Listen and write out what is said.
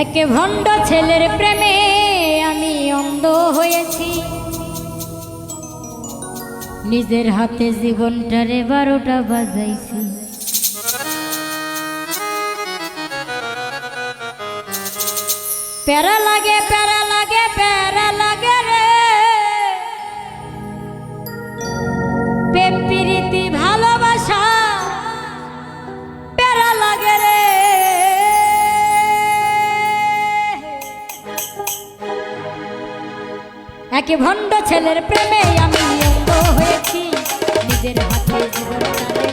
একে ভণ্ড ছেলের প্রেমে আমি অন্ধ হয়েছি, নিজের হাতে জীবনটারে 12টা বাজাইছি। প্যারা লাগে প্যারা লাগে প্যারা লাগে রে, প্রেম প্রীতি ভালোবাসা প্যারা লাগে রে। একে ভণ্ড ছেলের প্রেমে আমি অন্ধ হয়েছি, নিজের হাতে জীবনটারে